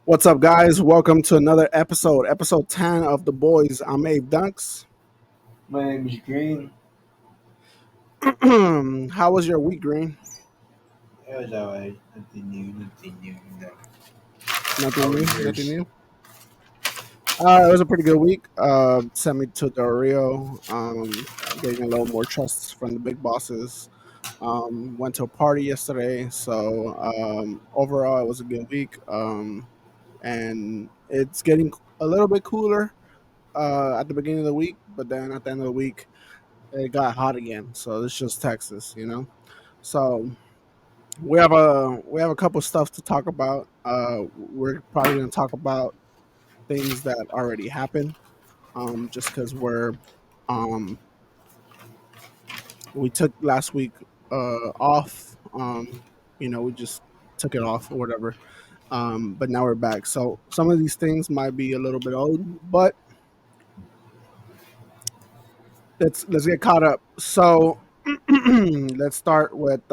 What's up, guys? Welcome to another episode 10 of The Boys. I'm Abe Dunks. My name is Green. How was your week, Green? It was alright. Nothing new, nothing new. How Nothing was new? Nothing yours? new? It was a pretty good week. Sent me to Del Rio, getting a little more trust from the big bosses. Went to a party yesterday, so overall, it was a good week. And it's getting a little bit cooler at the beginning of the week, but then at the end of the week, it got hot again. So it's just Texas. So we have a couple stuff to talk about. We're probably going to talk about things that already happened, just because um, we took last week off. We just took it off or whatever. But now we're back. So some of these things might be a little bit old, but let's get caught up. So let's start with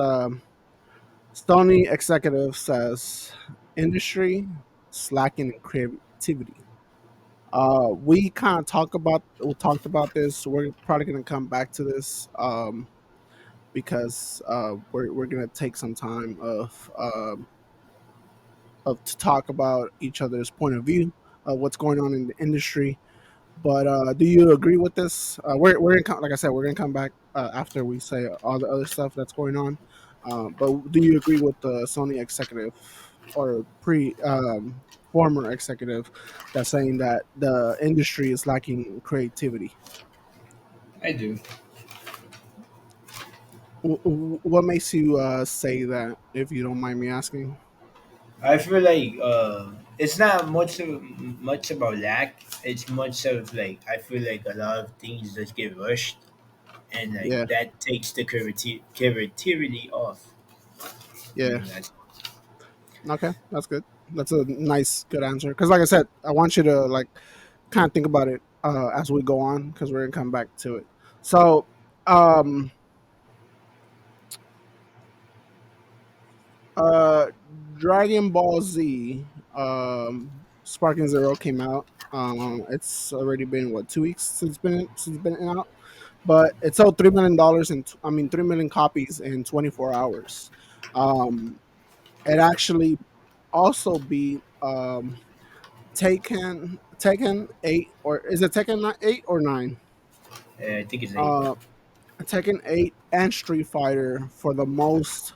Sony executive says industry slacking in creativity. We kind of we talked about this. We're probably going to come back to this because we're going to take some time of to talk about each other's point of view of what's going on in the industry. But do you agree with this? Like I said, we're gonna come back after we say all the other stuff that's going on. But do you agree with the Sony executive or former executive that's saying that the industry is lacking creativity? I do. What makes you say that, if you don't mind me asking? I feel like it's not much about lack. It's much of like I feel like a lot of things just get rushed, and like Yeah, that takes the creativity off. yeah. That's Okay, that's good. That's a nice, good answer. Because, like I said, I want you to like kind of think about it as we go on because we're gonna come back to it. So, um, uh, Dragon Ball Z, Sparking Zero came out. It's already been what 2 weeks since it's been out, but it sold $3 million in 3 million copies in 24 hours. Um, it actually also beat Taken 8, or is it Taken 8 or 9? I think it's eight. Uh, Tekken 8 and Street Fighter for the most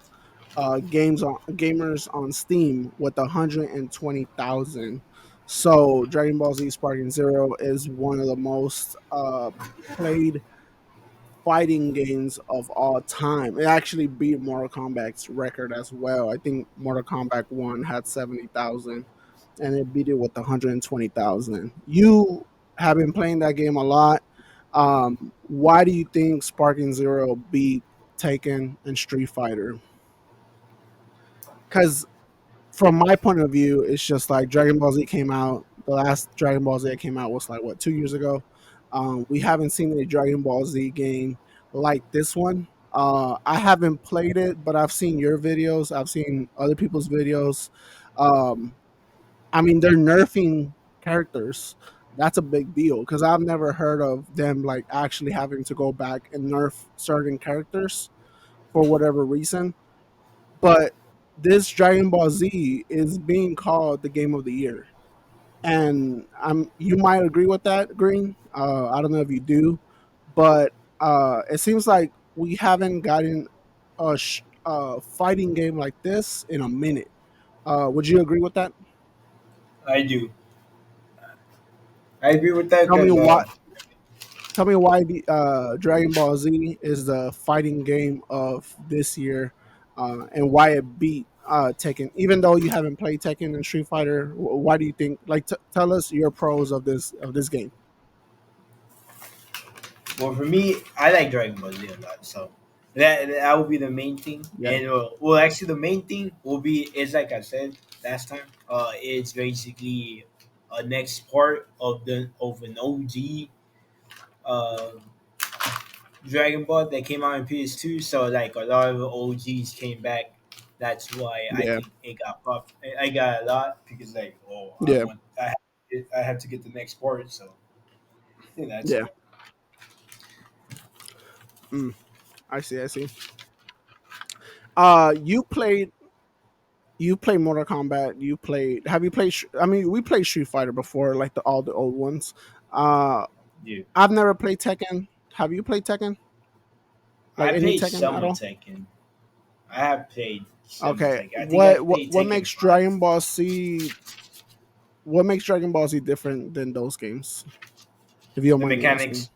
gamers on Steam with 120,000. So Dragon Ball Z Sparking Zero is one of the most played fighting games of all time. It actually beat Mortal Kombat's record as well. I think Mortal Kombat 1 had 70,000 and it beat it with 120,000. You have been playing that game a lot. Why do you think Sparking Zero beat Taken and Street Fighter? Because from my point of view, it's just like Dragon Ball Z came out. The last Dragon Ball Z that came out was like what 2 years ago. We haven't seen a Dragon Ball Z game like this one. I haven't played it, but I've seen your videos. I've seen other people's videos. Um, I mean, they're nerfing characters. That's a big deal because I've never heard of them like actually having to go back and nerf certain characters for whatever reason. But this Dragon Ball Z is being called the game of the year, and you might agree with that, Green. I don't know if you do, but it seems like we haven't gotten a fighting game like this in a minute. Would you agree with that? I do. I agree with that Tell me because why. Tell me why the Dragon Ball Z is the fighting game of this year, and why it beat Tekken. Even though you haven't played Tekken and Street Fighter, why do you think? Like, tell us your pros of this game. well, for me, I like Dragon Ball Z a lot, so that will be the main thing. Yeah, And well, actually, the main thing will be is like I said last time. It's basically a next part of an OG uh Dragon Ball that came out in PS2. So like a lot of OGs came back That's why I Yeah, think it got popped. I got a lot because like, oh, yeah, I have to get the next part. So I think that's yeah. it. Mm, I see. I see. You play Mortal Kombat. You played. Have you played? I mean, we played Street Fighter before, like all the old ones. Uh, Yeah, I've never played Tekken. Have you played Tekken? Like I any played Tekken some at of all? Tekken. I have played some of Okay. Tekken. I think I played What Tekken makes 5. Dragon Ball Z? What makes Dragon Ball Z different than those games? If you don't The mind me asking. mechanics,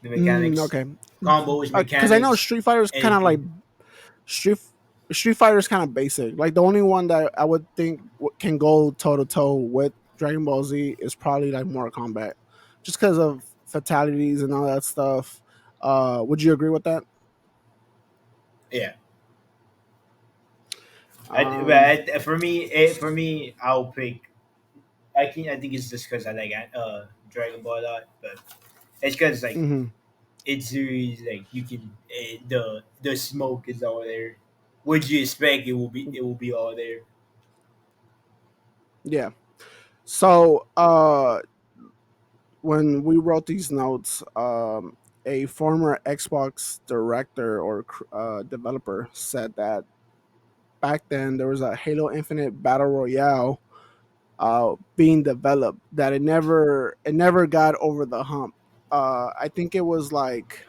the mechanics, Okay. combos, Because I know mechanics, Street Fighter is kind of like anything. Street Street Fighter is kind of basic. Like the only one that I would think can go toe to toe with Dragon Ball Z is probably like Mortal Kombat, just because of fatalities and all that stuff. Would you agree with that? Yeah. Um, For me, I'll pick. I think it's just because I like Dragon Ball a lot, but it's because like mhm. it's really like you can the smoke is all there. What you expect it will be all there. Yeah. So when we wrote these notes, a former Xbox director or developer said that back then there was a Halo Infinite Battle Royale being developed that it never got over the hump. I think it was like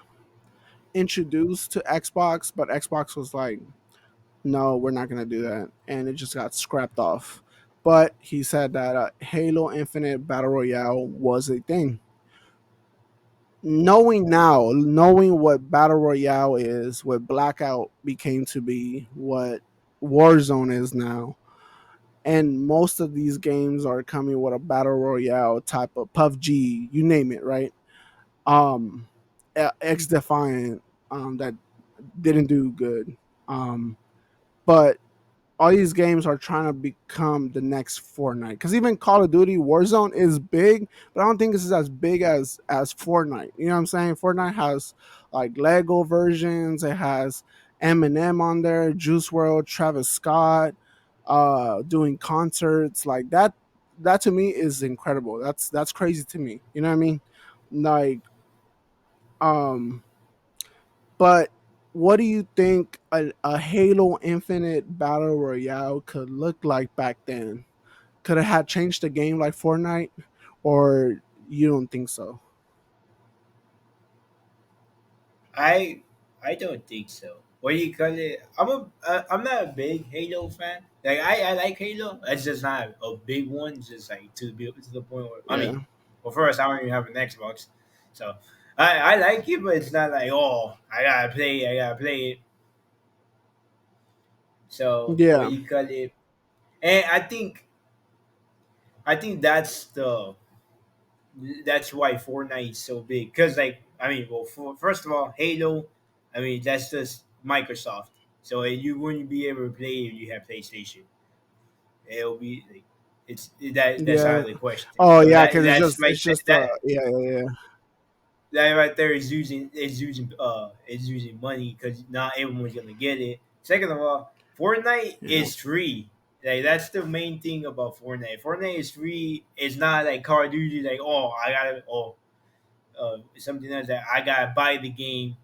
introduced to Xbox, but Xbox was like, "No, we're not gonna do that," and it just got scrapped off. But he said that Halo Infinite Battle Royale was a thing. Knowing what Battle Royale is, what Blackout became to be, what Warzone is now, and most of these games are coming with a battle royale type of PUBG, you name it, right? Um, X Defiant, that didn't do good, but all these games are trying to become the next Fortnite. Because even Call of Duty Warzone is big, but I don't think this is as big as Fortnite. You know what I'm saying? Fortnite has like Lego versions. It has Eminem on there, Juice World, Travis Scott, doing concerts like that. That to me is incredible. That's crazy to me. You know what I mean? Like, um, but what do you think a Halo Infinite Battle Royale could look like back then? Could it have changed the game like Fortnite, or you don't think so? I I don't think so. What do you call it? I'm not a big Halo fan. Like I like Halo. It's just not a big one. It's just like to the point where I mean, Yeah, well, first I don't even have an Xbox, so I like it, but it's not like oh I gotta play it. So what yeah, do you call it? And I think that's why Fortnite is so big. Cause like I mean, well, first of all, Halo, I mean that's just Microsoft. So you wouldn't be able to play if you have PlayStation. It'll be like that's out yeah. of the question. Oh So yeah, because it's that's just right it's just that yeah, yeah, yeah, that right there is using money because not everyone's gonna get it. Second of all, Fortnite yeah, is free. Like that's the main thing about Fortnite. Fortnite is free. It's not like Call of Duty. Like something else that I gotta buy the game,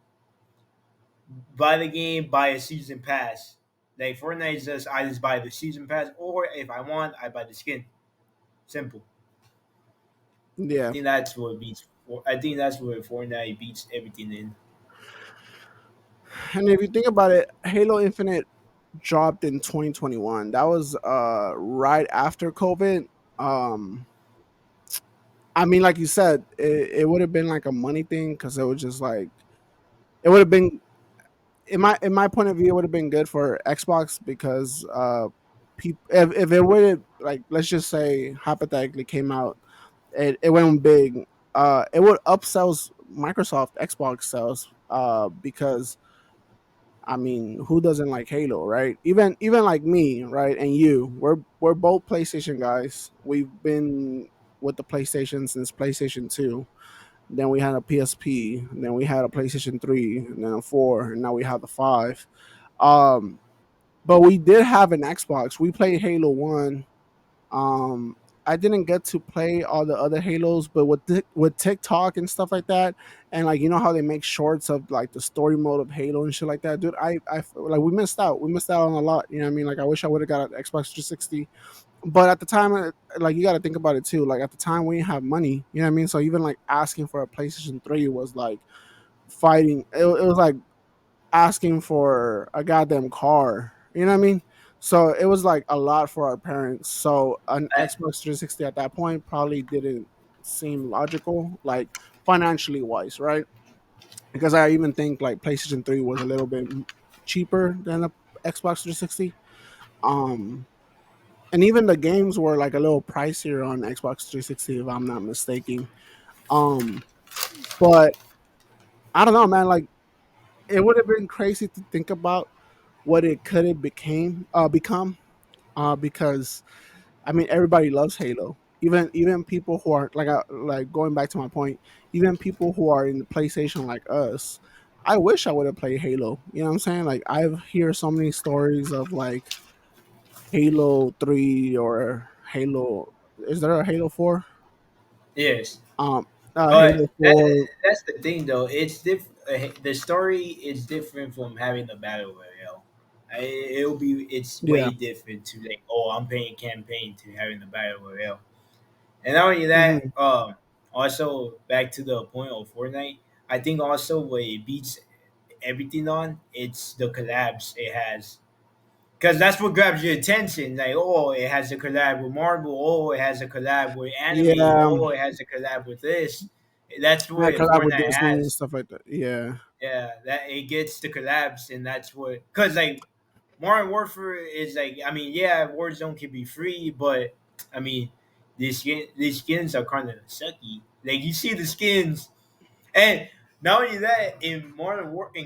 buy a season pass. Like Fortnite is just I just buy the season pass, or if I want, I buy the skin. Simple. I yeah. think that's what beats. I think that's where Fortnite beats everything in. And if you think about it, Halo Infinite dropped in 2021. That was right after COVID. Um, I mean, like you said, it would have been like a money thing because it was just like it would have been in my point of view, it would have been good for Xbox because people if it would have like let's just say hypothetically came out, it went big. It would upsells Microsoft Xbox sales because I mean who doesn't like Halo, right? Even like me, right, and you, we're both PlayStation guys. We've been with the PlayStation since PlayStation 2. Then we had a PSP. Then we had a PlayStation 3, and then a 4, and now we have the 5. Um, but we did have an Xbox. We played Halo 1. Um, I didn't get to play all the other Halos, but with TikTok and stuff like that, and like you know how they make shorts of like the story mode of Halo and shit like that, dude. Like we missed out. We missed out on a lot. You know what I mean? Like I wish I would have got an Xbox 360, but at the time, like you got to think about it too. Like at the time, we didn't have money. You know what I mean? So even like asking for a PlayStation 3 was like fighting. It was like asking for a goddamn car. You know what I mean? So it was like a lot for our parents. So an I, Xbox 360 at that point probably didn't seem logical, like financially wise, right? Because I even think like PlayStation 3 was a little bit cheaper than a Xbox 360. Um, and even the games were like a little pricier on Xbox 360, if I'm not mistaken. Um, but I don't know, man. Like it would have been crazy to think about what it could have become because I mean everybody loves Halo. Even people who are like going back to my point, even people who are in the PlayStation like us, I wish I would have played Halo. You know what I'm saying? Like I've hear so many stories of like Halo 3 or Halo. Is there a Halo 4? yes, Um, but Halo 4. that's the thing though. It's the story is different from having the battle royale. It's Yeah. way different to like, oh, I'm playing campaign to having the battle royale. And not only that, Hmm. also back to the point of Fortnite, I think also what it beats everything on, it's the collabs it has. Because that's what grabs your attention. Like, oh, it has a collab with Marvel. Oh, it has a collab with anime. Yeah. Oh, it has a collab with this. That's I what collab with Fortnite Disney and has. stuff like that. Yeah. Yeah, that it gets the collabs, and that's what. Because like Modern Warfare is like, I mean, yeah, Warzone can be free, but I mean, these skins are kind of sucky. Like you see the skins, and not only that, in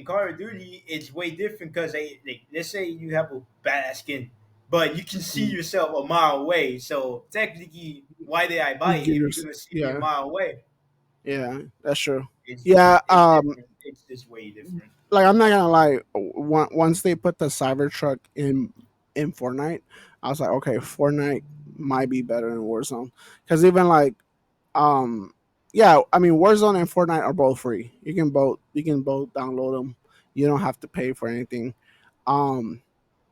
Call of Duty, it's way different because like let's say you have a badass skin, but you can see Mm. yourself a mile away. So technically, why did I buy You it give if your you're gonna see me a yeah. mile away? Yeah, that's true. It's Yeah, it's different. It's just way different. like I'm not gonna lie. Once they put the Cybertruck in Fortnite, I was like, okay, Fortnite might be better than Warzone because even like, um, yeah, I mean, Warzone and Fortnite are both free. You can both download them. You don't have to pay for anything. Um,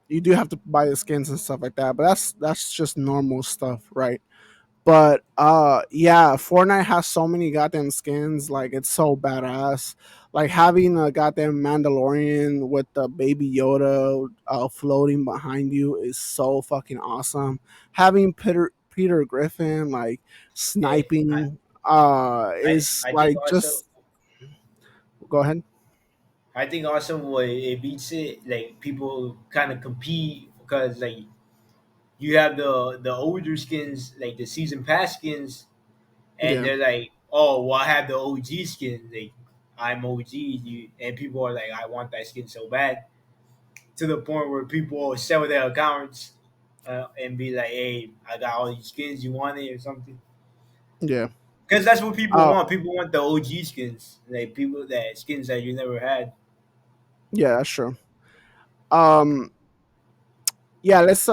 you do have to buy the skins and stuff like that, but that's just normal stuff, right? But yeah, Fortnite has so many goddamn skins, like it's so badass. Like having a goddamn Mandalorian with the baby Yoda floating behind you is so fucking awesome. Having Peter Griffin like Yeah, sniping I is I think like also just go ahead. I think also what it beats it, like people kind of compete because like you have the older skins, like the season pass skins, and Yeah. they're like, oh, well, I have the OG skin, like I'm OG, and people are like, I want that skin so bad, to the point where people will sell their accounts and be like, hey, I got all these skins, you want it or something? Yeah. Because that's what people Uh want. People want the OG skins, like people that skins that you never had. yeah, that's true. Um yeah, let's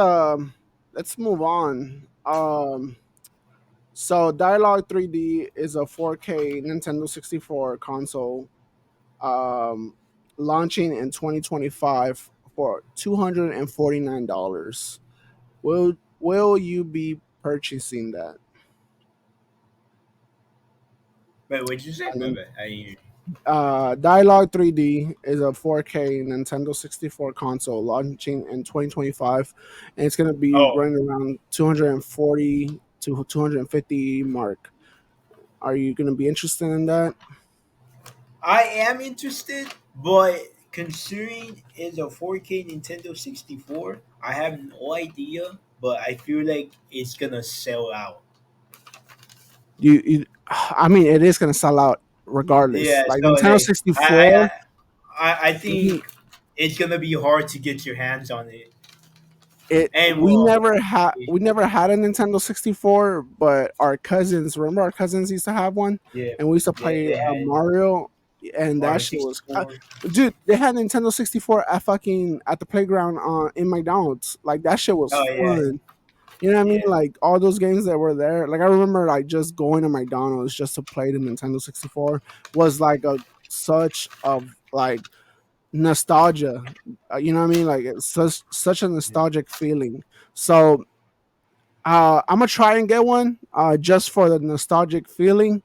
move on. So Dialogue 3D is a 4K Nintendo 64 console um, launching in 2025 for $249. Will you be purchasing that? But what'd you say? I mean, I Dialogue 3D is a 4K Nintendo 64 console launching in 2025, and it's going to be oh, running around 240 to 250 mark. Are you going to be interested in that? I am interested, but considering it's a 4K Nintendo 64, I have no idea, but I feel like it's gonna sell out. I mean, it is going to sell out regardless. Yeah, Like so Nintendo like 64, I think it's gonna be hard to get your hands on it. And well, we never had a Nintendo 64, but our cousins, remember our cousins used to have one, yeah, and we used to yeah, play they had it. Mario. and or that the shit was, 64. dude. They had Nintendo 64 at fucking at the playground in McDonald's. Like that shit was Oh yeah, fun. You know what I mean? yeah. Like all those games that were there. Like I remember like just going to McDonald's just to play the Nintendo 64 was like a such of like nostalgia. You know what I mean? Like it's such a nostalgic feeling. So I'm gonna try and get one just for the nostalgic feeling.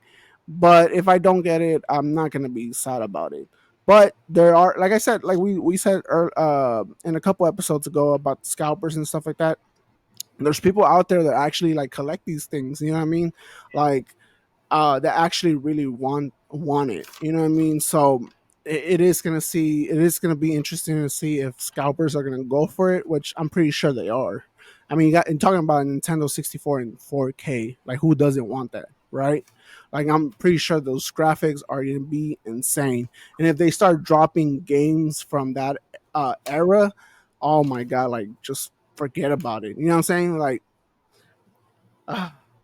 But if I don't get it, I'm not gonna be sad about it. But there are, like I said, like we said in a couple episodes ago about scalpers and stuff like that. There's people out there that actually like collect these things. You know what I mean? Like that actually really want it. You know what I mean? So it is gonna be interesting to see if scalpers are gonna go for it, which I'm pretty sure they are. I mean, you got and talking about a Nintendo 64 in 4K, like who doesn't want that, right? Like I'm pretty sure those graphics are gonna be insane, and if they start dropping games from that era, oh my god, like just forget about it. You know what I'm saying? Like,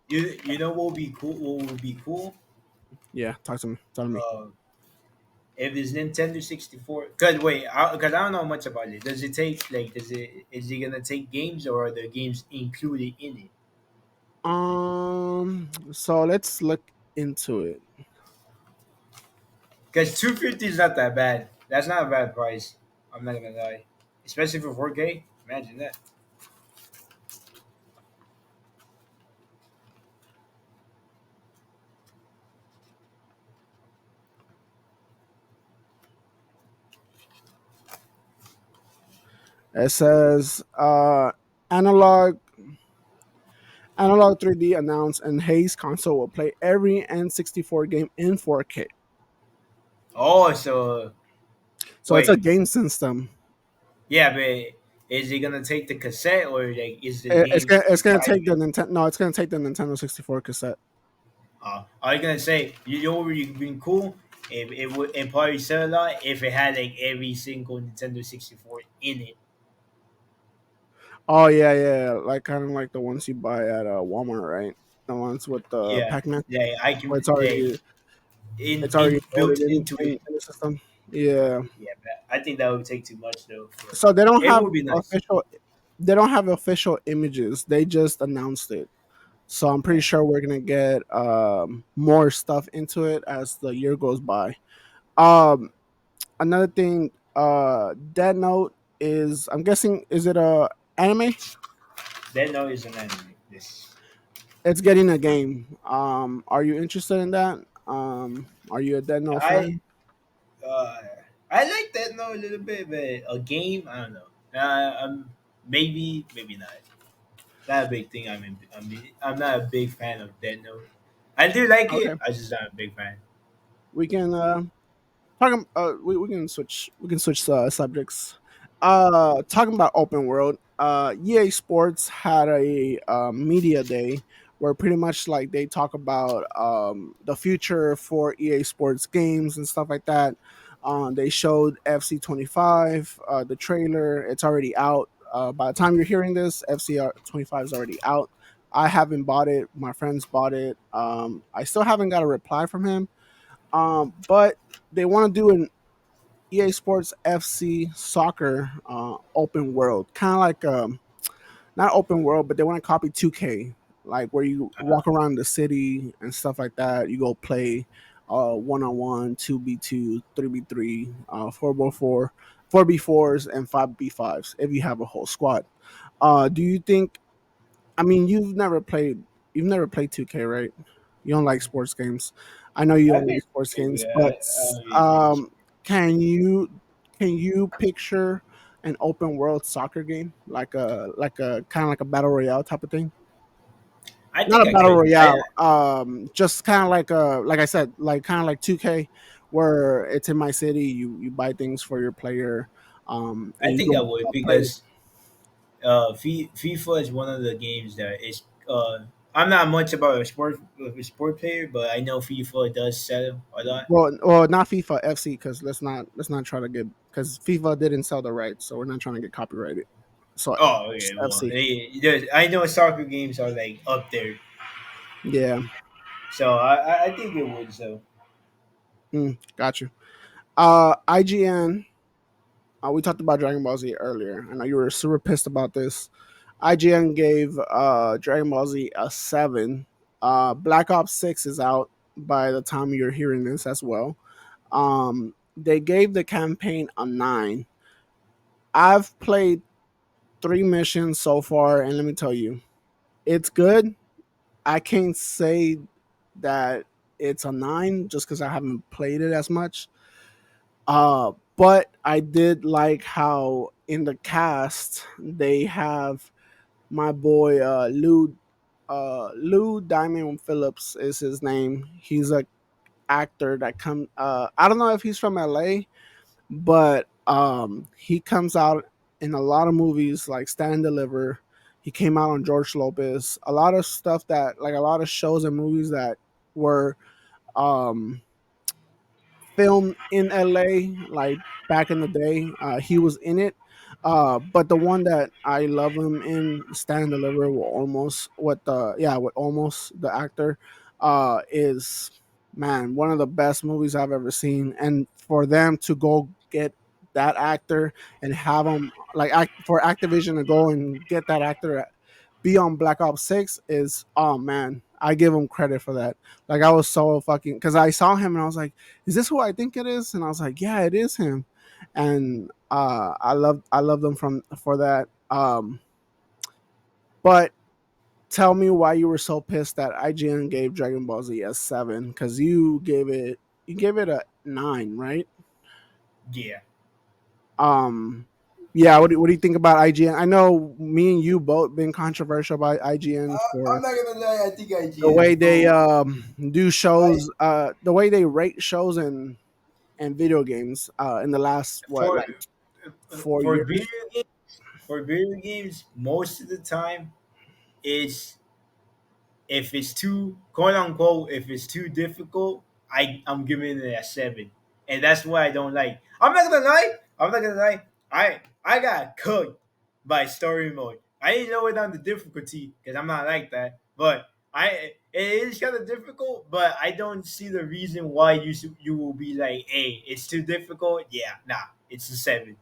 You know what would be cool? What would be cool? yeah, talk to me. Uh, if it's Nintendo 64. Cause wait, cause I don't know much about it. Does it take like? Does it is it gonna take games or are the games included in it? So let's look into it. Cause 250 is not that bad. That's not a bad price. I'm not gonna lie, especially for 4K. Imagine that. It says analog 3D announced and Hayes console will play every N64 game in 4K. Oh, so So it's a wait, game system. yeah, but is it gonna take the cassette or like is the games It's gonna inside of take the it? Nintendo. No, it's gonna take the Nintendo 64 cassette. I was gonna say, you know what would have been cool if it would and probably sell a lot if it had like every single Nintendo 64 in it. Oh yeah, yeah, like kind of like the ones you buy at Walmart, right? The ones with the Yeah, Pac-Man. yeah, I Where can like it's in already loaded built into it. in the system. Yeah. Yeah, but I think that would take too much though. For So it would be nice. they don't have official images. They just announced it. So I'm pretty Yeah. sure we're gonna get more stuff into it as the year goes by. Um, Another thing, Dead Note is I'm guessing is it a anime? That no is an anime. This It's getting a game. Are you interested in that? Are you a Dead Note I fan? uh I like that no a little bit, but a game I don't know. Maybe not. Not a big thing. I'm not a big fan of Dead Note. I do like Okay, it. I just not a big fan. we can we can switch subjects. Talking about open world, EA Sports had a media day where pretty much like they talk about the future for EA Sports games and stuff like that. They showed FC 25, the trailer. It's already out. By the time you're hearing this, FC 25 is already out. I haven't bought it. My friends bought it. I still haven't got a reply from him. But they want to do an EA Sports FC soccer open world, kind of like not open world, but they want to copy 2K, like where you Uh, walk around the city and stuff like that. You go play 1-on-1, 2v2, 3v3, 4v4, 4v4s, and 5v5s if you have a whole squad. Do you think? I mean, you've never played 2K, right? You don't like sports games. I know you I don't think like sports games, I but don't really play this. um, can you picture an open world soccer game like a kind of like a battle royale type of thing? I Not think a I battle could. royale. Just kind of like I said, like kind of like 2K, where it's in my city. You buy things for your player, and I you think go I would play. because FIFA is one of the games that is. I'm not much about a sport player, but I know FIFA does sell a lot. Well, not FIFA FC because let's not try to get because FIFA didn't sell the rights, so we're not trying to get copyrighted. So Oh, okay. just Well, FC, I know soccer games are like up there, yeah, so I think it would. So Got you. IGN. We talked about Dragon Ball Z earlier. I know you were super pissed about this. IGN gave Dragon Ball Z a 7. Black Ops 6 is out by the time you're hearing this as well. They gave the campaign a 9. I've played 3 missions so far, and let me tell you, it's good. I can't say that it's a 9 just because I haven't played it as much. But I did like how in the cast they have my boy Lou Diamond Phillips is his name. He's a actor that come I don't know if he's from LA, but he comes out in a lot of movies like Stand and Deliver. He came out on George Lopez. A lot of stuff that like a lot of shows and movies that were um filmed in LA, like back in the day. He was in it. But the one that I love him in Stand and Deliver with almost with the yeah with almost the actor is man one of the best movies I've ever seen. And for them to go get that actor and have him like for Activision to go and get that actor be on Black Ops 6 is oh man, I give him credit for that. Like I was so fucking because I saw him and I was like, is this who I think it is? And I was like, yeah, it is him. And I love them from for that. But tell me why you were so pissed that IGN gave Dragon Ball Z a 7 because you gave it a 9, right? Yeah. Um, yeah. What do you think about IGN? I know me and you both been controversial about IGN I'm for not gonna lie. I think the IGN way is they so. do I shows, the way they rate shows and video games in the last what for like 4 years. video games, most of the time it's if it's too quote unquote if it's too difficult, I'm giving it a 7, and that's what I don't like. I'm not gonna lie. I got cooked by story mode. I didn't know it on the difficulty because I'm not like that, but it is kind of difficult. But I don't see the reason why you will be like, hey, it's too difficult. Yeah, nah, it's a 7.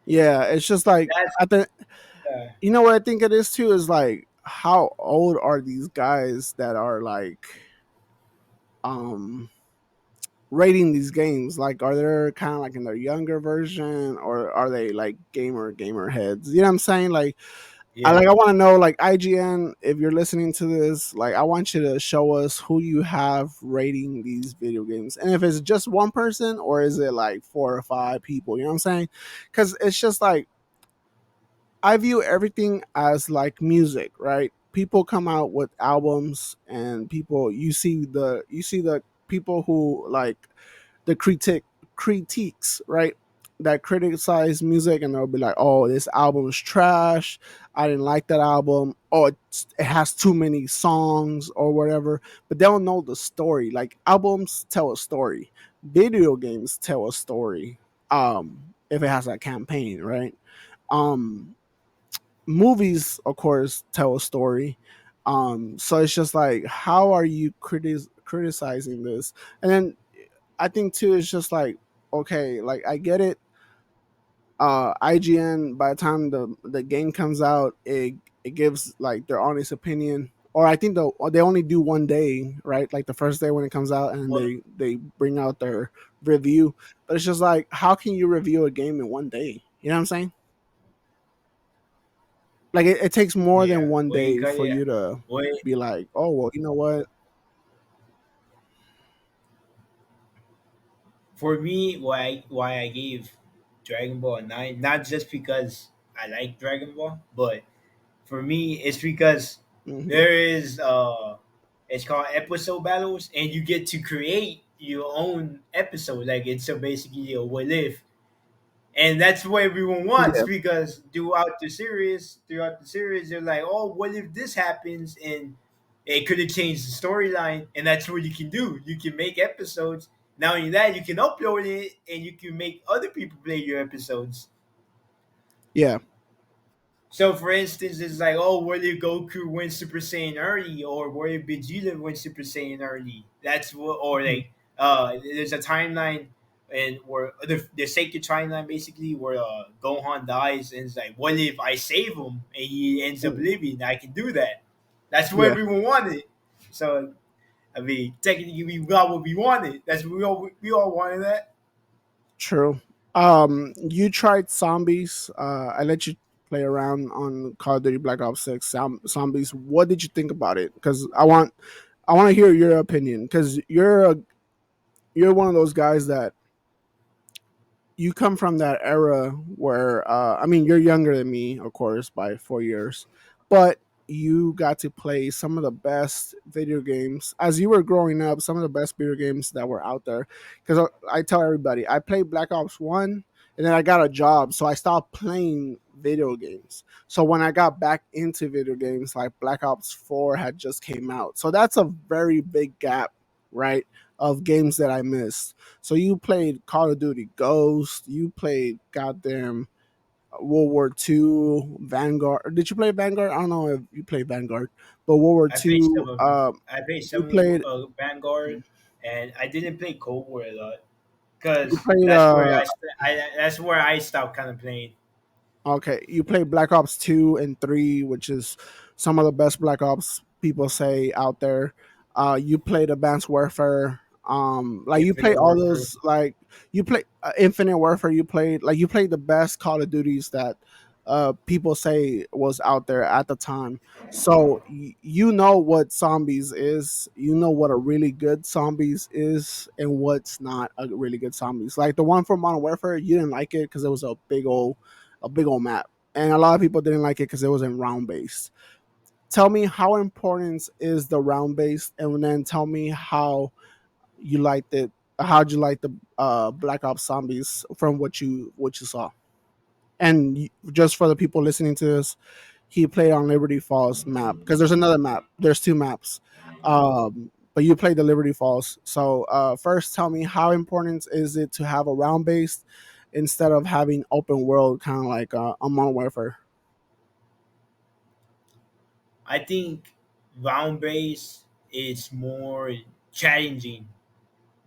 Yeah, it's just like That's I think uh, you know what I think it is too is like how old are these guys that are like um rating these games? Like are they kind of like in their younger version or are they like gamer heads? You know what I'm saying? Like yeah. I want to know like IGN if you're listening to this, like I want you to show us who you have rating these video games. And if it's just one person or is it like 4 or 5 people, you know what I'm saying? Cuz it's just like I view everything as like music, right? People come out with albums and people you see the people who like the critiques, right? That criticize music and they'll be like, "Oh, this album is trash. I didn't like that album. Oh, it has too many songs or whatever." But they don't know the story. Like albums tell a story. Video games tell a story. If it has a campaign, right? Um, Movies, of course, tell a story. So it's just like, how are you criticizing this? And then I think too, it's just like, okay, like I get it. IGN by the time the game comes out, it gives like their honest opinion. Or I think they only do one day, right? Like the first day when it comes out, and Well, they bring out their review. But it's just like, how can you review a game in one day? You know what I'm saying? Like it takes more than yeah. one Well, you day got for yeah. you to Well, be like, oh well, you know what? for me, why I gave Dragon Ball a 9, not just because I like Dragon Ball, but for me, it's because Hmm. there is it's called episode battles, and you get to create your own episode. Like it's a basically a what if, and that's what everyone wants Yeah, because throughout the series, they're like, oh, what if this happens, and it could have changed the storyline, and that's what you can do. You can make episodes. Not only that, you can upload it, and you can make other people play your episodes. yeah, So, for instance, it's like, oh, what if Goku went Super Saiyan early, or what if Vegeta went Super Saiyan early? That's what, or mhm, like, There's a timeline and where the sacred timeline basically where Gohan dies and it's like, what if I save him and he ends up Mm, living? I can do that. That's what yeah, everyone wanted. So I mean, technically, we got what we wanted. That's what we all wanted that. true. You tried zombies. I let you play around on Call of Duty Black Ops 6 zombies. What did you think about it? Because I want to hear your opinion. Because you're one of those guys that you come from that era where I mean you're younger than me, of course, by 4 years, but you got to play some of the best video games as you were growing up. Some of the best video games that were out there. Because I tell everybody, I played Black Ops One, and then I got a job, so I stopped playing video games. So when I got back into video games, like Black Ops 4 had just came out, so that's a very big gap, right, of games that I missed. So you played Call of Duty Ghost. You played goddamn World War II, Vanguard. Did you play Vanguard? I don't know if you played Vanguard, but World War I played some II. of them. I played You some played. Vanguard, and I didn't play Cold War a lot You because played. that's where I stopped kind of playing. Okay, you played Black Ops 2 and 3, which is some of the best Black Ops people say out there. You played Advanced Warfare. Like you played Infinite all Warfare. those. Like you played Infinite Warfare. You played the best Call of Duties that people say was out there at the time. So you know what zombies is. You know what a really good zombies is, and what's not a really good zombies. Like the one from Modern Warfare, you didn't like it because it was a big old map, and a lot of people didn't like it because it wasn't round based. Tell me how important is the round based, and then tell me how you liked it. How'd you like the Black Ops Zombies from what you saw? And just for the people listening to this, he played on Liberty Falls map because there's another map. There's two maps, but you played the Liberty Falls. So first, tell me how important is it to have a round based instead of having open world, kind of like a Modern Warfare? I think round base is more challenging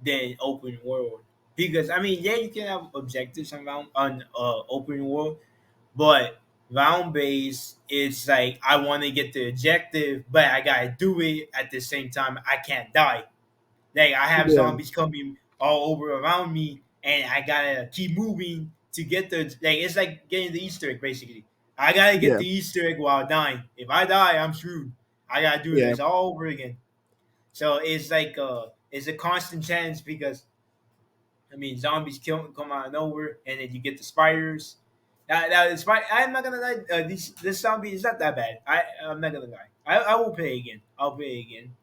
than open world because I mean, yeah, you can have objectives on open world, but round base, it's like I want to get the objective, but I gotta do it at the same time. I can't die. Like I have Yeah, zombies coming all over around me, and I gotta keep moving to get the like. It's like getting the Easter egg basically. I gotta get yeah, the Easter egg while dying. If I die, I'm screwed. I gotta do yeah. this all over again. So it's like it's a constant chance because I mean, zombies come out of nowhere, and then you get the spiders. Now I'm not gonna lie. This zombie is not that bad. I'm not gonna lie. I will play again. I'll play again.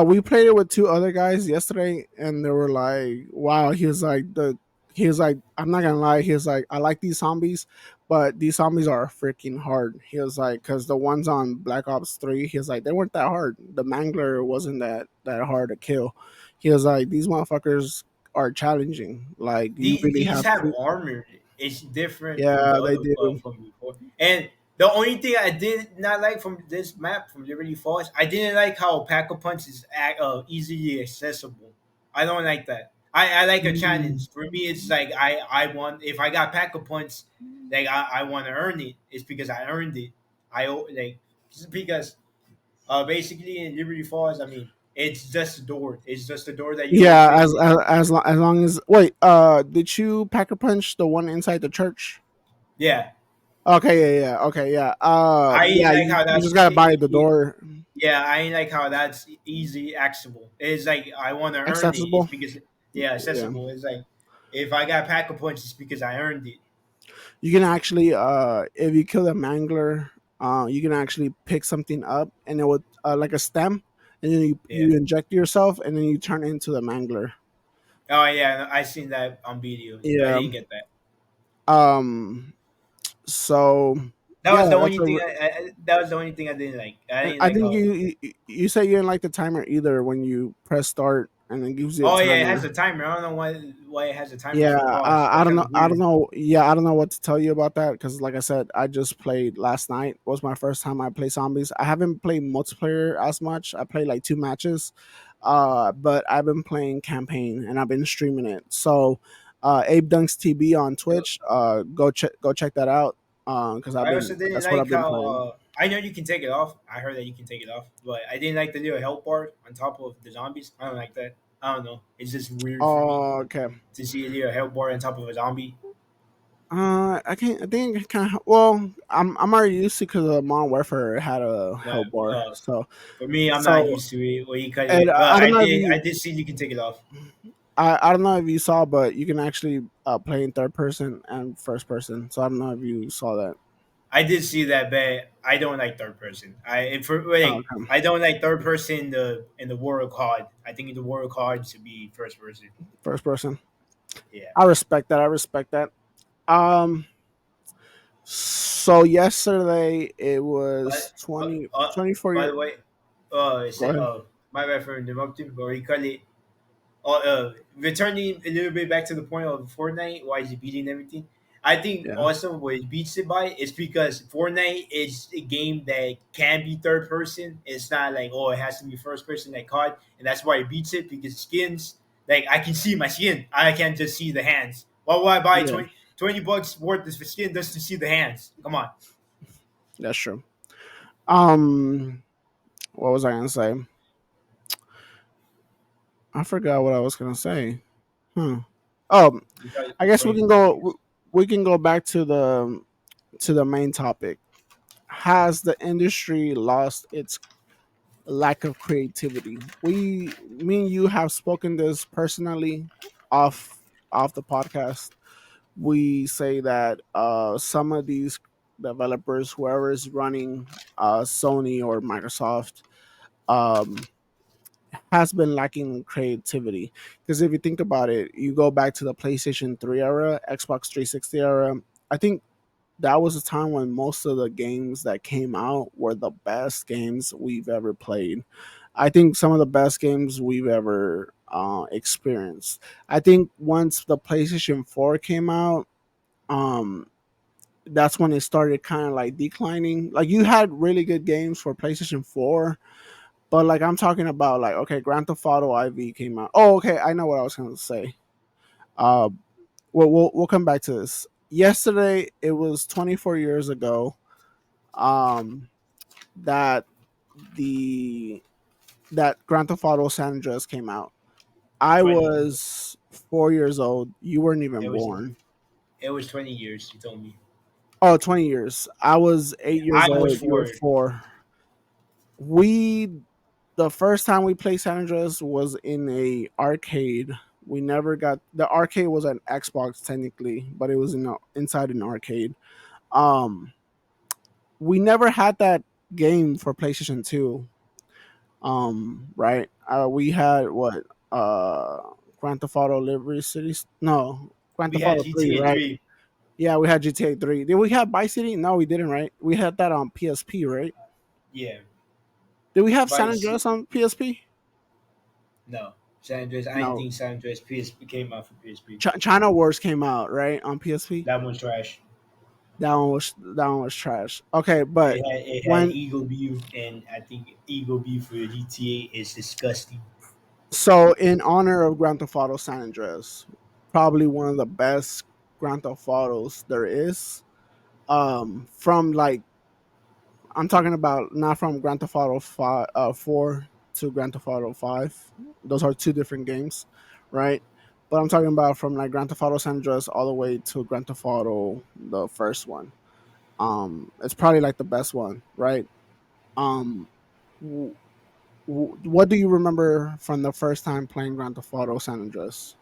We played it with two other guys yesterday, and they were like, "Wow!" He was like, "I'm not gonna lie." He was like, "I like these zombies, but these zombies are freaking hard." He was like, "Cause the ones on Black Ops 3, he was like, they weren't that hard. The Mangler wasn't that hard to kill." He was like, "These motherfuckers are challenging. Like you really These have have to." armor. It's different from Yeah, the they other do. from before. And the only thing I did not like from this map from Liberty Falls, I didn't like how Pack a Punch is easily accessible. I don't like that. I like a Mm. challenge. For me, it's like I want if I got Pack a Punch, like I want to earn it. It's because I earned it. Like just because basically in Liberty Falls, I mean it's just a door. It's just a door that you Yeah, open. as long as wait, did you pack a punch the one inside the church? Yeah, Okay, yeah, yeah. Okay, yeah. I ain't Yeah, like you, how you just that's gotta buy the door yeah, I ain't like how that's easy accessible. It's like I want to earn it. It's accessible. because yeah, Yeah, accessible. It's like if I got pack a punch, it's because I earned it. you can actually, if you kill a mangler, you can actually pick something up, and it would like a stem, and then you Yeah. you inject yourself, and then you turn into the mangler. Oh yeah, I seen that on videos. I Yeah. didn't get that. Um. So That yeah, was the that's only a. thing. That was the only thing I didn't like. I And didn't I like think how. you said you didn't like the timer either when you press start and it gives you a Oh yeah, it has timer. a timer. I don't know why it has a timer Yeah, for pause. I That's don't kind know. of I don't weird. know. Yeah, I don't know what to tell you about that because, like I said, I just played last night. Was my first time I played zombies. I haven't played multiplayer as much. I played like two matches. But I've been playing campaign and I've been streaming it. So Abe Dunks TB on Twitch. Go check that out. Because I also didn't that's what like I've been how playing. I know you can take it off. I heard that you can take it off, but I didn't like the little health bar on top of the zombies. I don't like that. I don't know. It's just weird for me Okay. to see a little health bar on top of a zombie. I can't. I think it kind of. Well, I'm already used to because Modern Warfare had a No, health bar. for me, I'm not So used to it. Well, you cut and it, but I don't know if I you. did see you can take it off. I don't know if you saw, but you can actually play in third person and first person. So I don't know if you saw that. I did see that, but I don't like third person. Oh, okay. I don't like third person in the World card. I think in the World card should be first person. First person. Yeah. I respect that. I respect that. Um. So yesterday it was But 24 by years. the way, Go ahead. my bad for interrupting, but we cut it. Returning a little bit back to the point of Fortnite, why is it beating everything? I think Yeah. also what it beats it by is because Fortnite is a game that can be third person. It's not like, oh, it has to be first person like COD, and that's why it beats it because skins, like I can see my skin, I can't just see the hands. Why would I buy Yeah. $20 worth of skin just to see the hands? Come on. That's true. Um. What was I gonna say? I forgot what I was gonna say. Hmm. Oh, Because I guess we wait, can go. We can go back to the main topic. Has the industry lost its lack of creativity? Me and you have spoken this personally off off the podcast. We say that some of these developers, whoever is running Sony or Microsoft, um, has been lacking creativity. Because if you think about it, you go back to the PlayStation 3 era, Xbox 360 era. I think that was a time when most of the games that came out were the best games we've ever played. I think some of the best games we've ever experienced. I think once the PlayStation 4 came out, um, that's when it started kind of like declining. Like you had really good games for PlayStation 4, but like I'm talking about like okay, Grand Theft Auto IV came out. Oh, okay, I know what I was going to say. Uh, we'll come back to this. Yesterday, it was 24 years ago um, that the that Grand Theft Auto San Andreas came out. I 20. was 4 years old. You weren't It even was born. 20 years. You told me. Oh, 20 years. I was Yeah, 8 years I was old. You were 4. 4. We the first time we played San Andreas was in a arcade. We never got the arcade was an Xbox technically, but it was inside an arcade. Um, we never had that game for PlayStation 2. Right? We had what? Grand Theft Auto Liberty Cities? No, Grand We Theft had Auto 3, GTA right? 3. Yeah, we had GTA 3. Did we have Vice City? No, we didn't, right? We had that on PSP, right? Yeah. Did we have San Vice Andreas City. on PSP? No. San Andreas. I didn't No. think San Andreas PSP came out for PSP. China Wars came out, right? On PSP? That one's trash. That one was trash. Okay, but It had when Eagle View, and I think Eagle View for GTA is disgusting. so in honor of Grand Theft Auto San Andreas, probably one of the best Grand Theft Autos there is. From like I'm talking about not from Grand Theft Auto 4 to Grand Theft Auto 5. Those are two different games, right? But I'm talking about from like Grand Theft Auto San Andreas all the way to Grand Theft Auto the first one. It's probably like the best one, right? Um, w- what do you remember from the first time playing Grand Theft Auto San Andreas?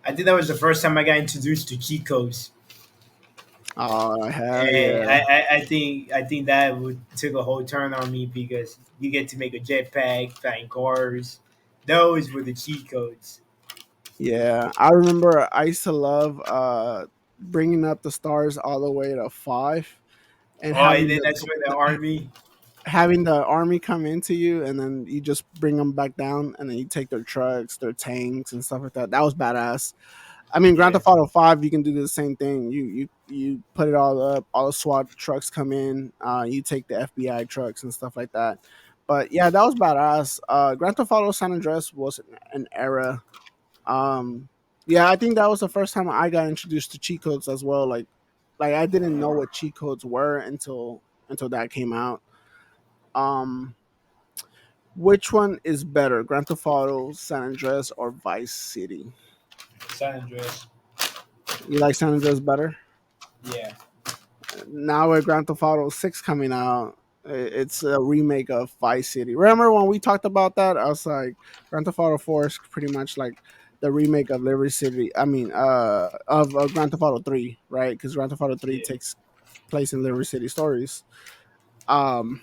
I think that was the first time I got introduced to cheat codes. Oh hell And yeah, I think that would took a whole turn on me because you get to make a jetpack, flying cars. Those were the cheat codes. yeah. I remember I used to love bringing up the stars all the way to 5 and Oh, and then that's where the army. having the army come into you, and then you just bring them back down, and then you take their trucks, their tanks, and stuff like that. That was badass. I mean, Grand Yeah. Theft Auto 5, you can do the same thing. You put it all up. All the SWAT trucks come in. You take the FBI trucks and stuff like that. But yeah, that was badass. Grand Theft Auto San Andreas was an era. Um, yeah, I think that was the first time I got introduced to cheat codes as well. Like I didn't know what cheat codes were until that came out. Um, which one is better, Grand Theft Auto San Andreas or Vice City? San Andreas. You like San Andreas better? Yeah. Now with Grand Theft Auto 6 coming out, it's a remake of Vice City. Remember when we talked about that? I was like, Grand Theft Auto 4 is pretty much like the remake of Liberty City. I mean, of Grand Theft Auto 3, right? Because Grand Theft Auto 3 Yeah. takes place in Liberty City stories. Um,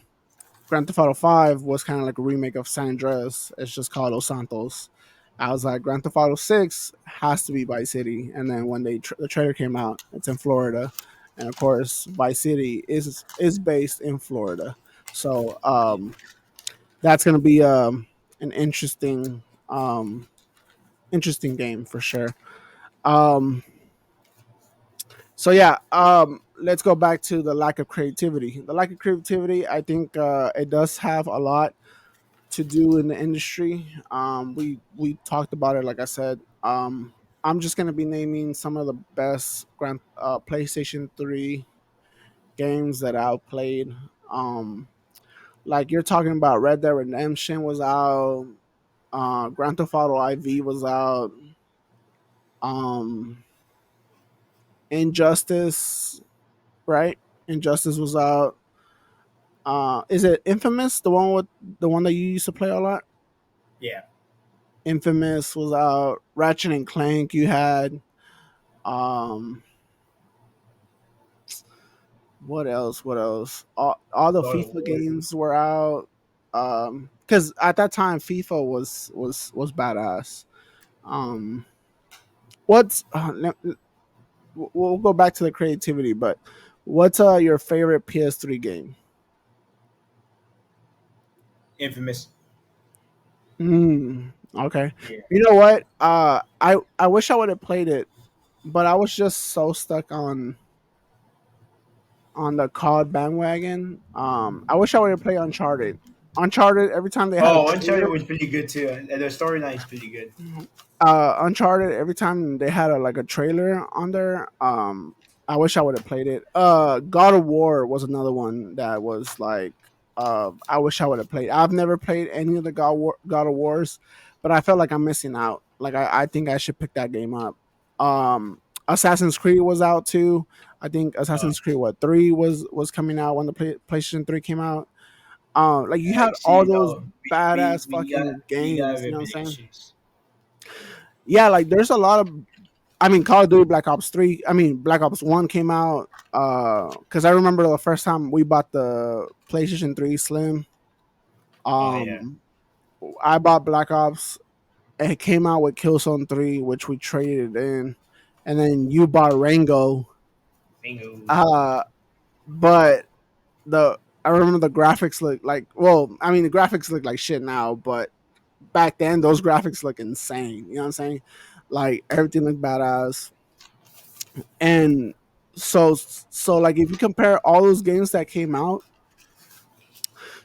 Grand Theft Auto 5 was kind of like a remake of San Andreas. It's just called Los Santos. I was like, Grand Theft Auto 6 has to be Vice City. And then when the trailer came out, it's in Florida. And of course, Vice City is based in Florida. So that's going to be an interesting game for sure. Um, so yeah, let's go back to the lack of creativity. The lack of creativity, I think it does have a lot to do in the industry. We talked about it, like I said. I'm just gonna be naming some of the best PlayStation 3 games that I've played. Like you're talking about, Red Dead Redemption was out. Grand Theft Auto IV was out. Um, Injustice, right? Injustice was out. Is it Infamous, the one that you used to play a lot? Yeah. Infamous was out. Ratchet and Clank you had. Um, what else? What else? All the God of FIFA War. games were out. Because at that time FIFA was badass. Um, what's we'll go back to the creativity, but what's your favorite PS3 game? Infamous. Okay. Yeah. You know what? I wish I would have played it, but I was just so stuck on the COD bandwagon. I wish I would have played Uncharted. Uncharted, every time they had a Oh, Uncharted trailer, was pretty good too, and the storyline is pretty good. Uncharted, every time they had like a trailer on there, I wish I would have played it. God of War was another one that was like, I wish I would have played. I've never played any of the God of Wars, but I felt like I'm missing out. Like I think I should pick that game up. Assassin's Creed was out too. I think Uh, Assassin's Creed what 3 was coming out when the PlayStation 3 came out. Like you had I all see. those No, badass fucking we got games. You know what I'm saying? Revelations. Yeah, like there's a lot of. I mean, Call of Duty Black Ops 3. I mean, Black Ops 1 came out. Because I remember the first time we bought the PlayStation 3 Slim. Oh yeah. Um, I bought Black Ops. It came out with Killzone 3, which we traded in, and then you bought Rango. Bingo. Uh, but the I remember the graphics look like, well, I mean the graphics look like shit now, but back then those graphics look insane. You know what I'm saying? Like everything looked badass. And so like if you compare all those games that came out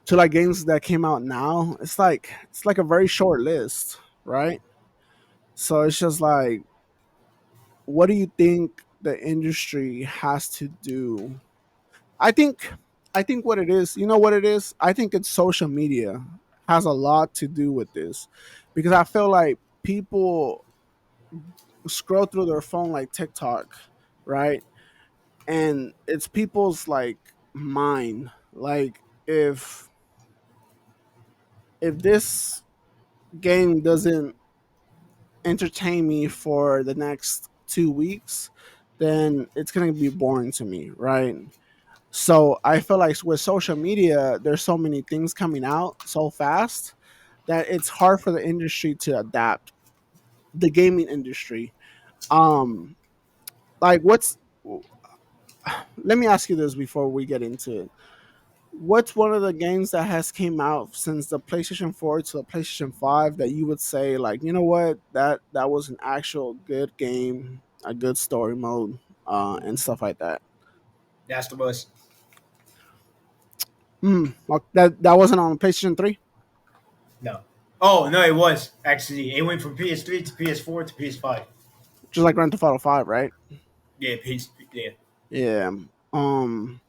to like games that came out now, it's like a very short list, right? So it's just like, what do you think the industry has to do? I think I think what it is, you know what it is? I think it's social media has a lot to do with this, because I feel like people scroll through their phone like TikTok, right? And it's people's like mind. Like if this game doesn't entertain me for the next 2 weeks, then it's gonna be boring to me, right? So I feel like with social media, there's so many things coming out so fast that it's hard for the industry to adapt. The gaming industry. Um, like what's let me ask you this before we get into it. What's one of the games that has came out since the PlayStation 4 to the PlayStation 5 that you would say like, you know what, that was an actual good game, a good story mode, and stuff like that? That's the bus. That wasn't on PlayStation 3, No. Oh no, it was actually. It went from PS3 to PS4 to PS5. just like Grand Theft Auto 5, right? Yeah, PS. Yeah. Yeah. Um,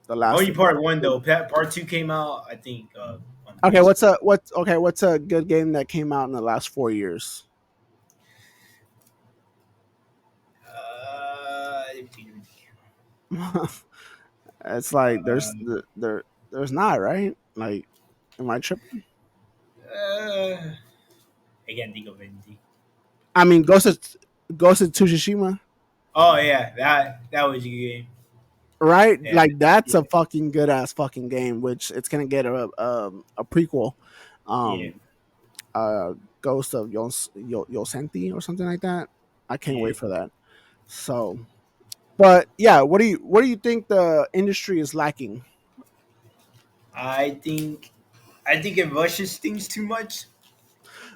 the last Only of Us. part one though. Part two came out, I think, on Okay, PS4. what's a good game that came out in the last 4 years? Uh, It's like uh, there's not, right? Like, am I tripping? uh, I can't think of anything. I mean, Ghost of Tsushima, Oh yeah, that was a good game. right? Yeah, Like that's yeah, a fucking good ass fucking game, which it's gonna get a prequel, yeah, um, uh, Ghost of Yosenti or something like that. I can't yeah. wait for that. So, but yeah, what do you think the industry is lacking? I think I think it rushes things too much.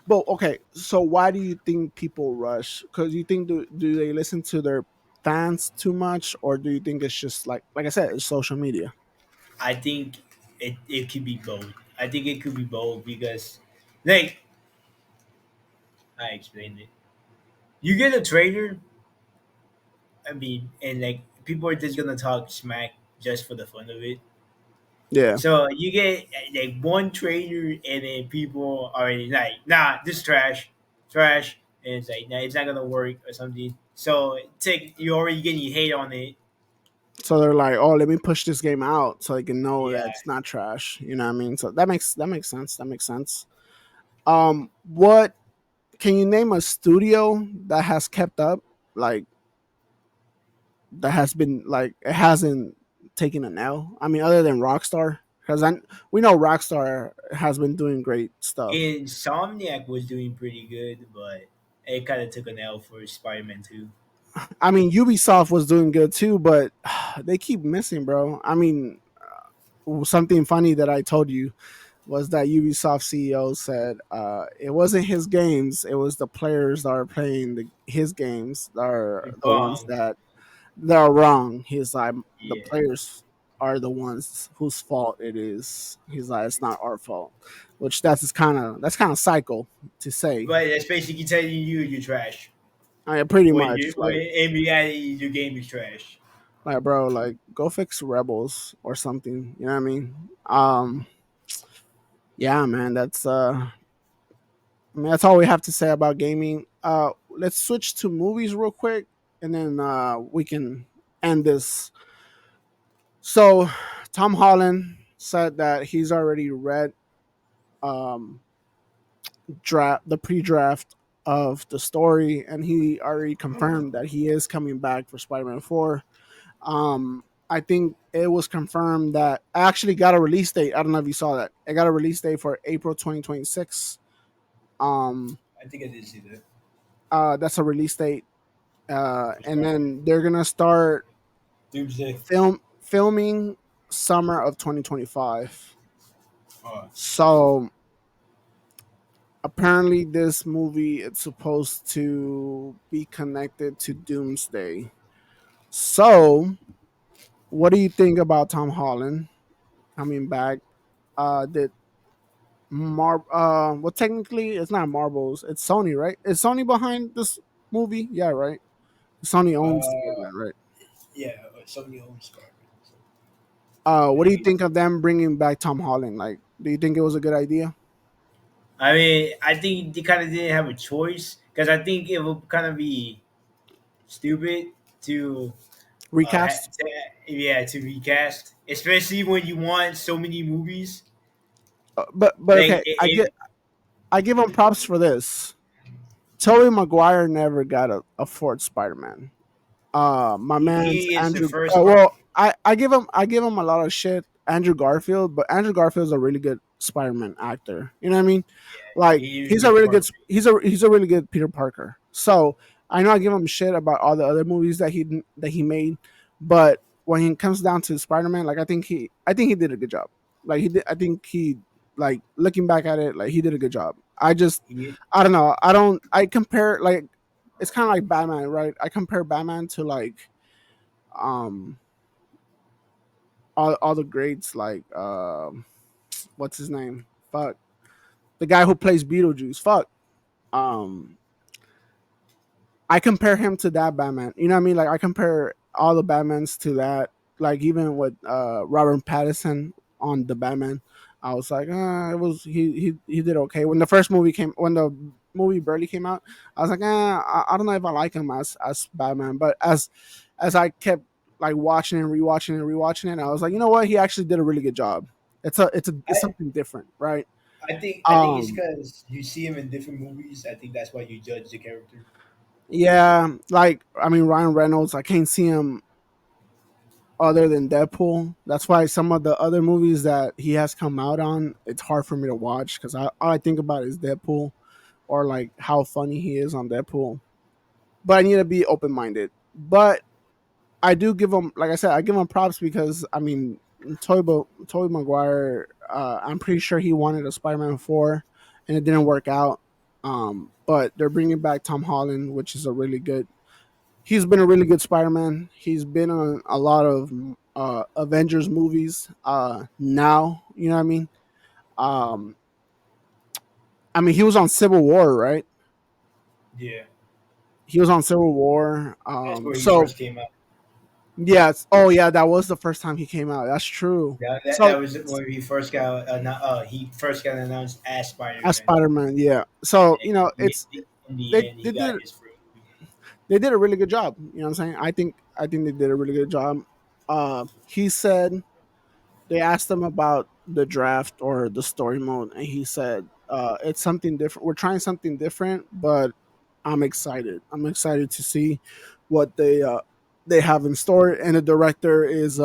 But okay, so why do you think people rush? Because you think do they listen to their fans too much, or do you think it's just like I said, it's social media? I think it could be both. I think it could be both because, like, I explained it. You get a trailer, I mean, and like people are just gonna talk smack just for the fun of it. Yeah. So you get like one trailer, and then people are already like, "Nah, this trash, trash," and it's like, "Nah, it's not gonna work" or something. So take you already getting hate on it. So they're like, oh, let me push this game out so they can know that Yeah, it's not trash. You know what I mean? So that makes sense. That makes sense. What can you name a studio that has kept up, like that has been like it hasn't taken an L? I mean, other than Rockstar, because we know Rockstar has been doing great stuff. Insomniac was doing pretty good, but it kind of took an L for Spider-Man 2. I mean, Ubisoft was doing good too, but they keep missing, bro. I mean, something funny that I told you was that Ubisoft CEO said it wasn't his games; it was the players that are playing his games that are the ones Wrong. that are wrong. He's like, the Yeah. players are the ones whose fault it is. He's like, it's not our fault, which that's kind of psycho to say. But that's basically telling you you're trash. I mean, pretty much When in reality your game is trash. like bro, like go fix Rebels or something. You know what I mean? Yeah, man, I mean, that's all we have to say about gaming. Let's switch to movies real quick, and then we can end this. So, Tom Holland said that he's already read um, the pre-draft of the story, and he already confirmed that he is coming back for Spider-Man 4. I think it was confirmed that I actually got a release date. I don't know if you saw that. I got a release date for April 2026. Um, I think I did see that. that's a release date, For and Spider-Man. then they're gonna start Doomsday. filming summer of 2025. Oh, So apparently, this movie it's supposed to be connected to Doomsday. So, what do you think about Tom Holland coming back? Did well, technically it's not Marvel's, it's Sony, right? Is Sony behind this movie? Yeah, right. Sony owns uh, Spider-Man, right? yeah, Sony owns Spider-Man. So What do you they, think of them bringing back Tom Holland? Like, do you think it was a good idea? I mean, I think they kind of didn't have a choice because I think it would kind of be stupid to, Recast? yeah, to recast, especially when you want so many movies. But Like, okay, I give him props for this. Tobey Maguire never got a fourth Spider-Man. My man's he is the Andrew. first one. Well, I give him a lot of shit, Andrew Garfield, but Andrew Garfield's a really good Spider-Man actor. You know what I mean? Like He he's a was really good perfect. he's a really good Peter Parker. So I know I give him shit about all the other movies that he made, but when it comes down to Spider-Man, like I think he did a good job. Like he did, I think he like looking back at it, like he did a good job. He, I don't know. I compare like it's kind of like Batman, right? I compare Batman to um all the greats like what's his name? Fuck. The guy who plays Beetlejuice. Fuck. Um I compare him to that Batman. You know what I mean? Like I compare all the Batmans to that. Like even with Robert Pattinson on the Batman, I was like, it was he did okay. When the first movie came, when the movie barely came out, I was like, I don't know if I like him as Batman. But as I kept like watching and rewatching it, I was like, you know what? He actually did a really good job. It's I, something different, right? I think it's Um, because you see him in different movies. I think that's why you judge the character. yeah, like I mean Ryan Reynolds, I can't see him other than Deadpool. That's why some of the other movies that he has come out on, it's hard for me to watch because all I think about is Deadpool or like how funny he is on Deadpool. But I need to be open minded. But I do give him, like I said, I give him props because I mean, Tobey Maguire. I'm pretty sure he wanted a Spider-Man 4, and it didn't work out. But they're bringing back Tom Holland, which is a really good. He's been a really good Spider-Man. He's been on a lot of Avengers movies. Now you know what I mean. Um, I mean he was on Civil War, right? Yeah, He was on Civil War. that's where he So first came out. yes, oh yeah, that was the first time he came out. That's true. That So was when he first got announced as Spider as Man, Spider Man, yeah. So and you know, in the they end, he they got did his free movie. they did a really good job. You know what I'm saying? I think they did a really good job. He said they asked him about the draft or the story mode, and he said it's something different. We're trying something different, but I'm excited. I'm excited to see what they have in store. And the director is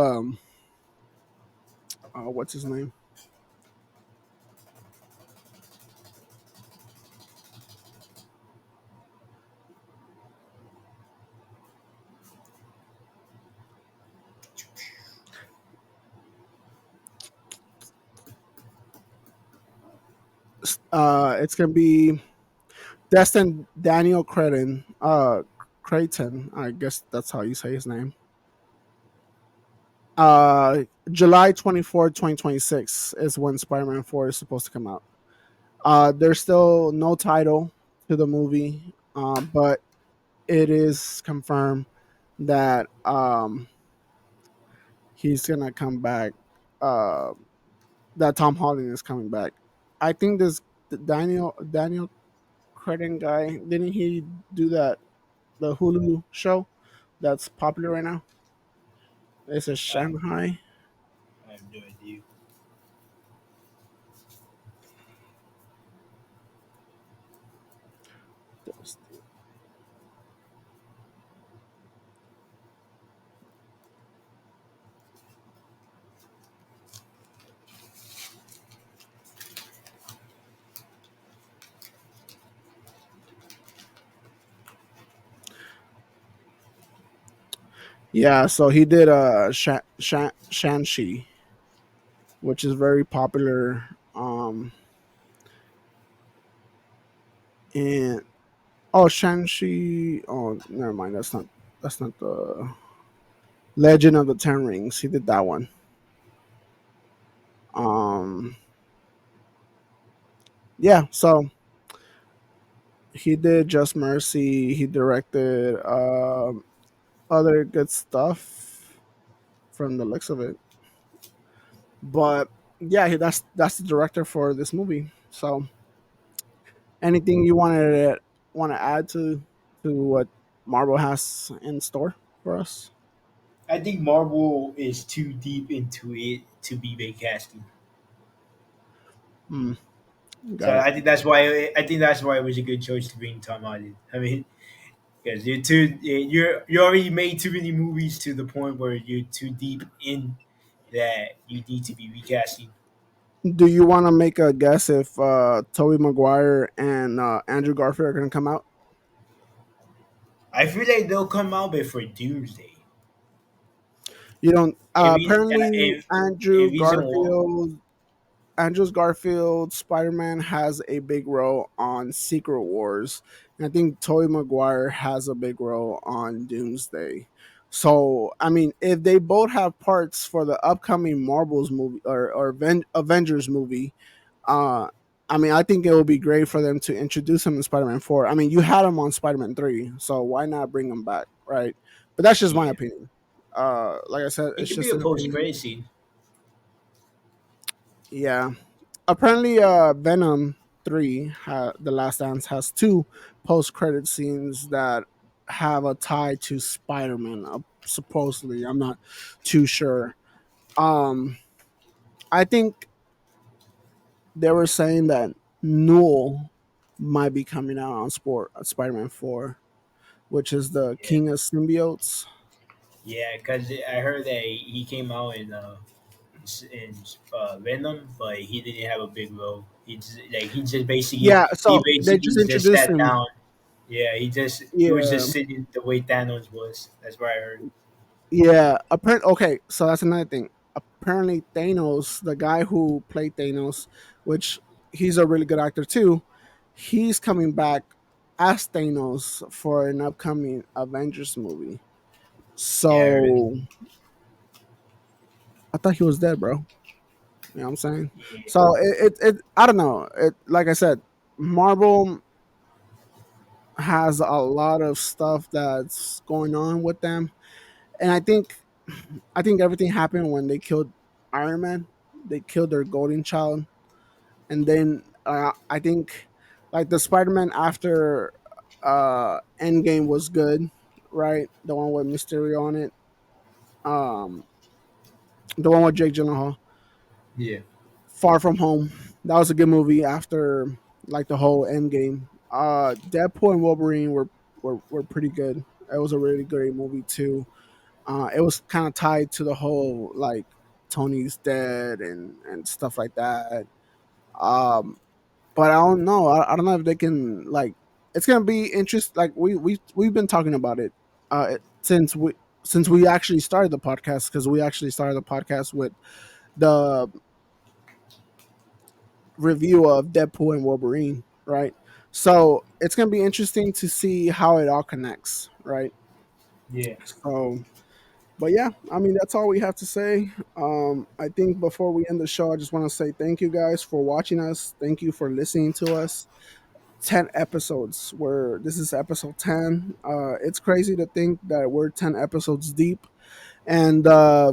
what's his name? It's gonna be Destin Daniel Cretton. Creighton, I guess that's how you say his name. July 24th, 2026 is when Spider-Man 4 is supposed to come out. There's still no title to the movie, but it is confirmed that he's gonna come back. Uh, that Tom Holland is coming back. I think this Daniel Cretton guy, didn't he do that the Hulu show that's popular right now? It's a Uh, Shanghai. I have no idea. Yeah, so he did Shang-Chi, which is very popular. And oh, Shang-Chi. Oh, never mind. That's not the Legend of the Ten Rings. He did that one. Um, yeah. So he did Just Mercy. He directed other good stuff from the looks of it. But yeah, that's the director for this movie. So anything you want to add to what Marvel has in store for us? I think Marvel is too deep into it to be big casting. Hmm, So got it. I think that's why it was a good choice to bring Tom Holland. I mean, because you already made too many movies to the point where you're too deep in that you need to be recasting. Do you want to make a guess if Tobey Maguire and Andrew Garfield are going to come out? I feel like they'll come out before Doomsday. You don't. And, Apparently, reason why Andrew Garfield Spider Man has a big role on Secret Wars, and I think Tobey Maguire has a big role on Doomsday. So I mean, if they both have parts for the upcoming Marvels movie or Avengers movie, uh, I mean, I think it would be great for them to introduce him in Spider-Man 4. I mean, you had him on Spider-Man 3, so why not bring him back, right? But that's just my Yeah, opinion. Like I said, it it's could be just a an post opinion. credit scene. Yeah. Apparently, Venom 3, The Last Dance, has two post-credit scenes that have a tie to Spider-Man. Supposedly, I'm not too sure. Um, I think they were saying that Newell might be coming out on Spider-Man 4, which is the Yeah, King of Symbiotes. yeah, because I heard that he came out in Venom, but he didn't have a big role. He just basically Yeah, he so they just basically just introduced sat him. down. Yeah, he was Yeah, just sitting the way Thanos was. That's what I heard. yeah. Apparently, okay, so that's another thing. Apparently, Thanos, the guy who played Thanos, which he's a really good actor too, he's coming back as Thanos for an upcoming Avengers movie. Yeah, I heard. So I thought he was dead, bro. You know what I'm saying? Yeah, So I don't know. It like I said, Marvel has a lot of stuff that's going on with them, and I think everything happened when they killed Iron Man. They killed their golden child, and then I think like the Spider-Man after Endgame was good, right? The one with Mysterio on it, um, the one with Jake Gyllenhaal. yeah, Far From Home, that was a good movie after like the whole Endgame. Deadpool and Wolverine were pretty good. It was a really great movie too. It was kind of tied to the whole like Tony's dead and stuff like that. Um, but I don't know. I don't know if they can like. It's gonna be interest. Like we've been talking about it since we actually started the podcast, because we actually started the podcast with the review of Deadpool and Wolverine, right? So it's gonna be interesting to see how it all connects, right? yeah. So, but yeah, I mean that's all we have to say. I think before we end the show, I just want to say thank you guys for watching us. Thank you for listening to us. 10 episodes. Where this is episode 10. It's crazy to think that we're 10 episodes deep, and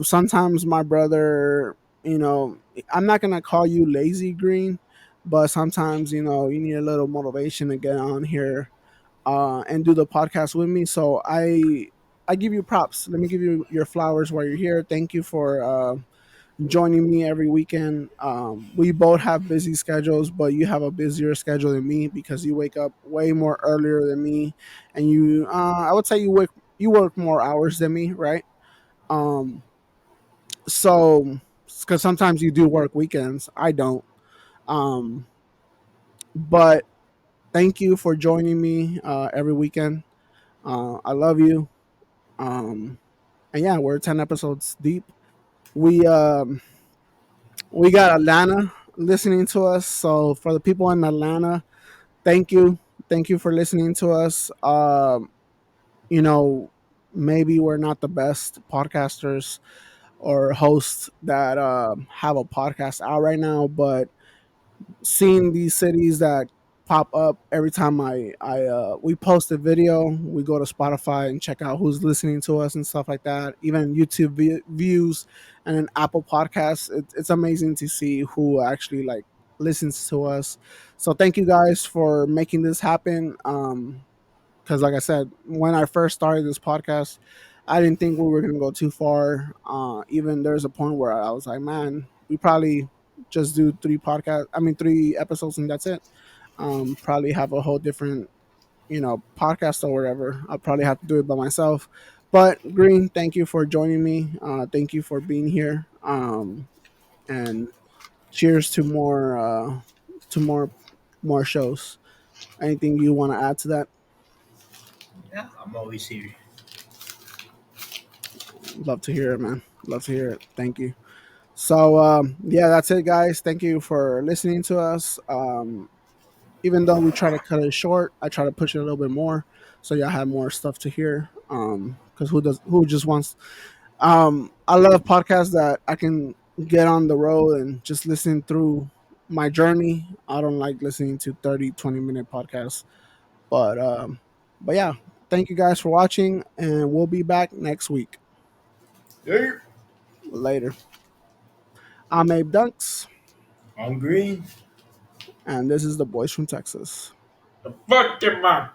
sometimes my brother, you know, I'm not gonna call you lazy green, but sometimes you need a little motivation to get on here and do the podcast with me. So I give you props. Let me give you your flowers while you're here. Thank you for joining me every weekend. We both have busy schedules, but you have a busier schedule than me because you wake up way more earlier than me, and I would say you work more hours than me, right? um so because sometimes you do work weekends, I don't. um but thank you for joining me every weekend. I love you. And yeah, we're 10 episodes deep. We um we got Atlanta listening to us, so for the people in Atlanta, thank you. Thank you for listening to us. You know, maybe we're not the best podcasters or hosts that have a podcast out right now, but seeing these cities that pop up every time I we post a video, we go to Spotify and check out who's listening to us and stuff like that. Even YouTube views and then Apple Podcasts. It's amazing to see who actually like listens to us. So thank you guys for making this happen. Because like I said, when I first started this podcast, I didn't think we were gonna go too far. Even there's a point where I was like, man, we probably just do three episodes and that's it. Probably have a whole different, podcast or whatever. I'll probably have to do it by myself. But Green, thank you for joining me. Thank you for being here. And cheers to more more shows. Anything you want to add to that? Yeah, I'm always here. Love to hear it, man. Love to hear it. Thank you. So yeah, that's it, guys. Thank you for listening to us. Even though we try to cut it short, I try to push it a little bit more so y'all have more stuff to hear. Because who just wants I love podcasts that I can get on the road and just listen through my journey. I don't like listening to 30, 20-minute podcasts. But yeah, thank you guys for watching, and we'll be back next week. Yeah. Later. I'm Abe Dunks, I'm green. and this is the Boys from Texas. The fuck am I?